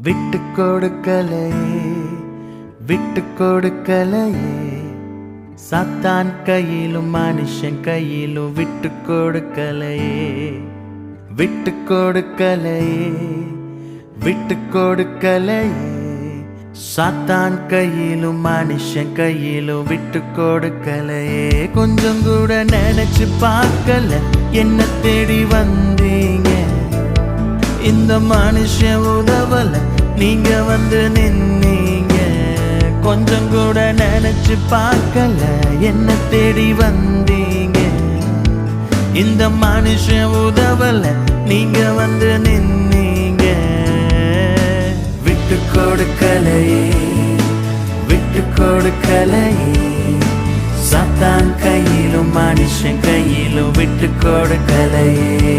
விட்டு கொடுக்கலையே, விட்டு கொடுக்கலையே. சாத்தான் கையிலும் மனுஷன் கையிலும் விட்டு கொடுக்கலையே, விட்டு கொடுக்கலையே, விட்டு கொடுக்கலையே. சாத்தான் கையிலும் மனுஷன் கையிலும் விட்டு கொடுக்கலையே. கொஞ்சம் கூட நினைச்சு பார்க்கல, என்ன தேடி வந்தீங்க. இந்த மனுஷன் உதவல, நீங்க வந்து நின்னீங்க. கொஞ்சம் கூட நினைச்சு பார்க்கல, என்ன தேடி வந்தீங்க. இந்த மனுஷன் உதவல, நீங்க வந்து நின்னீங்க. விட்டு கொடுக்கலையே, விட்டு கொடுக்கலையே. சாத்தான் கையிலும் மனுஷன் கையிலும் விட்டு கொடுக்கலையே.